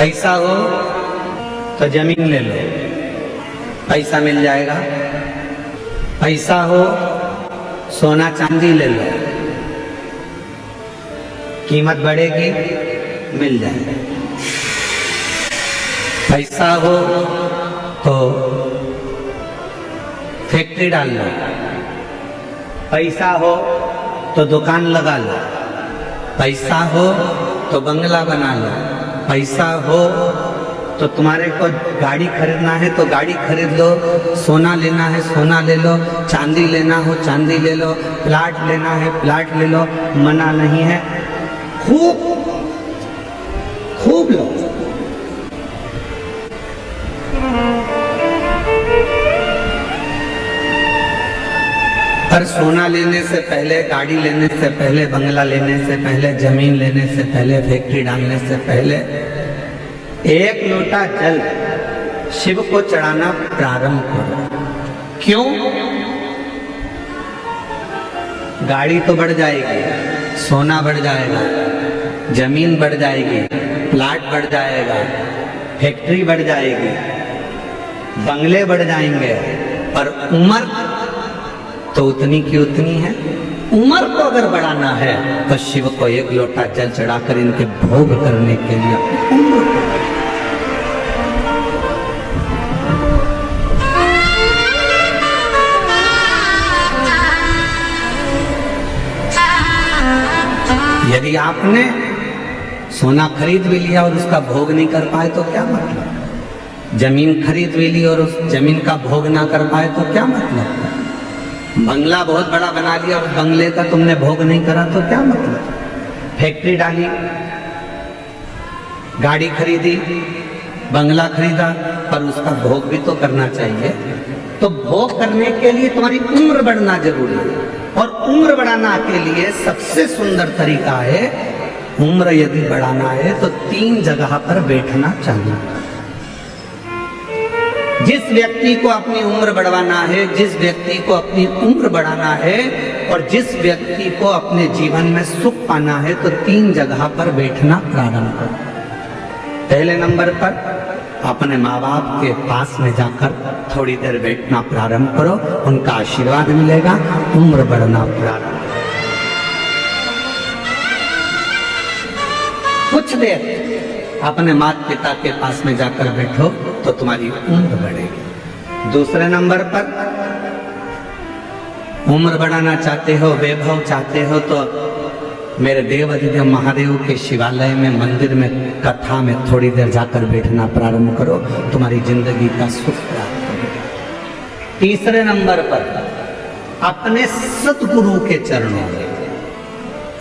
पैसा हो तो जमीन ले लो, पैसा मिल जाएगा। पैसा हो सोना चांदी ले लो, कीमत बढ़ेगी, मिल जाएगा। पैसा हो तो फैक्ट्री डाल लो, पैसा हो तो दुकान लगा लो, पैसा हो तो बंगला बना लो, पैसा हो तो तुम्हारे को गाड़ी खरीदना है तो गाड़ी खरीद लो, सोना लेना है सोना ले लो, चांदी लेना हो चांदी ले लो, प्लाट लेना है प्लाट ले लो, मना नहीं है। खूब खूब लो। पर सोना लेने से पहले, गाड़ी लेने से पहले, बंगला लेने से पहले, जमीन लेने से पहले, फैक्ट्री डालने से पहले एक लोटा जल शिव को चढ़ाना प्रारंभ करो। क्यों? गाड़ी तो बढ़ जाएगी, सोना बढ़ जाएगा, जमीन बढ़ जाएगी, प्लाट बढ़ जाएगा, फैक्ट्री बढ़ जाएगी, बंगले बढ़ जाएंगे, पर उम्र तो उतनी की उतनी है। उम्र को अगर बढ़ाना है तो शिव को एक लोटा जल चढ़ाकर इनके भोग करने के लिए उम्र को यदि आपने सोना खरीद भी लिया और उसका भोग नहीं कर पाए तो क्या मतलब? जमीन खरीद भी ली और उस जमीन का भोग ना कर पाए तो क्या मतलब? बंगला बहुत बड़ा बना लिया और बंगले का तुमने भोग नहीं करा तो क्या मतलब? फैक्ट्री डाली, गाड़ी खरीदी, बंगला खरीदा, पर उसका भोग भी तो करना चाहिए। तो भोग करने के लिए तुम्हारी उम्र बढ़ना जरूरी है, और उम्र बढ़ाना के लिए सबसे सुंदर तरीका है, उम्र यदि बढ़ाना है तो 3 जगह पर बैठना चाहिए। जिस व्यक्ति को अपनी उम्र बढ़वाना है, जिस व्यक्ति को अपनी उम्र बढ़ाना है और जिस व्यक्ति को अपने जीवन में सुख पाना है तो 3 जगह पर बैठना प्रारंभ करो। पहले नंबर पर अपने माँ बाप के पास में जाकर थोड़ी देर बैठना प्रारंभ करो, उनका आशीर्वाद मिलेगा, उम्र बढ़ना प्रारंभ। कुछ देर अपने माता पिता के पास में जाकर बैठो तो तुम्हारी उम्र बढ़ेगी। दूसरे नंबर पर उम्र बढ़ाना चाहते हो, वैभव चाहते हो, तो मेरे देव अधिदेव महादेव के शिवालय में, मंदिर में, कथा में थोड़ी देर जाकर बैठना प्रारंभ करो, तुम्हारी जिंदगी का सुख प्राप्त होगा। तीसरे नंबर पर अपने सतगुरु के चरणों में,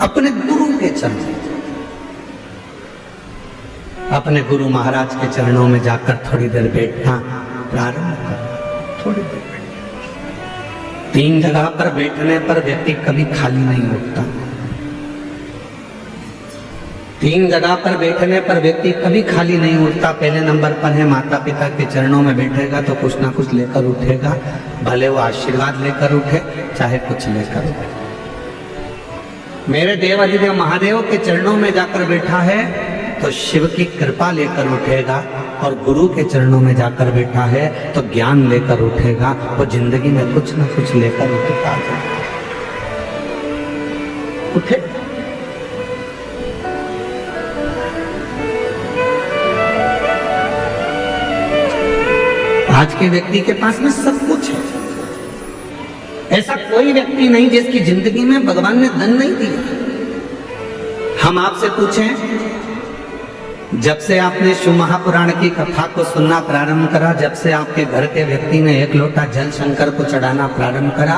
अपने गुरु के चरणों में, अपने गुरु महाराज के चरणों में जाकर थोड़ी देर बैठना प्रारंभ करो। थोड़ी देर 3 जगह पर बैठने पर व्यक्ति कभी खाली नहीं उठता। 3 जगह पर बैठने पर व्यक्ति कभी खाली नहीं उठता। पहले नंबर पर है माता पिता के चरणों में बैठेगा तो कुछ ना कुछ लेकर उठेगा, भले वो आशीर्वाद लेकर उठे चाहे कुछ लेकर उठे। मेरे देव अधिदेव महादेव के चरणों में जाकर बैठा है तो शिव की कृपा लेकर उठेगा, और गुरु के चरणों में जाकर बैठा है तो ज्ञान लेकर उठेगा, वो जिंदगी में कुछ ना कुछ लेकर उठता है। उठे आज के व्यक्ति के पास में सब कुछ है। ऐसा कोई व्यक्ति नहीं जिसकी जिंदगी में भगवान ने धन नहीं दिया। हम आपसे पूछें, जब से आपने शिव महापुराण की कथा को सुनना प्रारंभ करा, जब से आपके घर के व्यक्ति ने 1 लोटा जल शंकर को चढ़ाना प्रारंभ करा,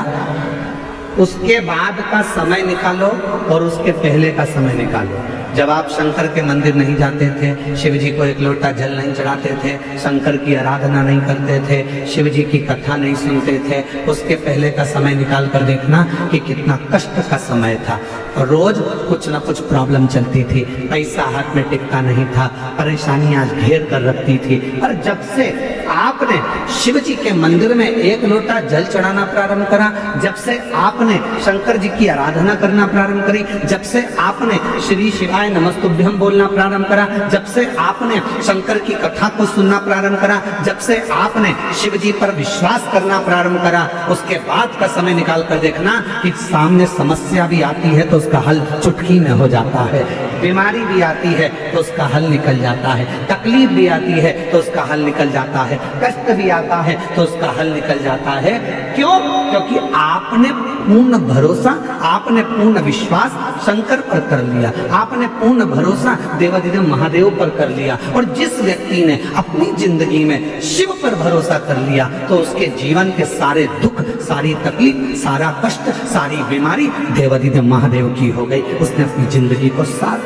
उसके बाद का समय निकालो और उसके पहले का समय निकालो। जब आप शंकर के मंदिर नहीं जाते थे, शिव जी को 1 लोटा जल नहीं चढ़ाते थे, शंकर की आराधना नहीं करते थे, शिव जी की कथा नहीं सुनते थे, उसके पहले का समय निकाल कर देखना कि कितना कष्ट का समय था। रोज कुछ ना कुछ प्रॉब्लम चलती थी, पैसा हाथ में टिकता नहीं था, परेशानियां घेर कर रखती थी। और जब से आपने शिव जी के मंदिर में एक लोटा जल चढ़ाना प्रारंभ करा, जब से आपने शंकर जी की आराधना करना प्रारंभ करी, जब से आपने श्री शिवाय नमस्तुभ्यम बोलना प्रारंभ करा, जब से आपने शंकर की कथा को सुनना प्रारंभ करा, जब से आपने शिव जी पर विश्वास करना प्रारंभ करा, उसके बाद का समय निकाल कर देखना कि सामने समस्या भी आती है तो उसका हल चुटकी में हो जाता है, बीमारी भी आती है तो उसका हल निकल जाता है, तकलीफ भी आती है तो उसका हल निकल जाता है, कष्ट भी आता है तो उसका हल निकल जाता है। क्यों? क्योंकि आपने पूर्ण भरोसा, आपने पूर्ण विश्वास शंकर पर कर लिया, आपने पूर्ण भरोसा देवाधिदेव महादेव पर कर लिया। और जिस व्यक्ति ने अपनी जिंदगी में शिव पर भरोसा कर लिया तो उसके जीवन के सारे दुख, सारी तकलीफ, सारा कष्ट, सारी बीमारी देवाधिदेव महादेव की हो गई। उसने अपनी जिंदगी को साथ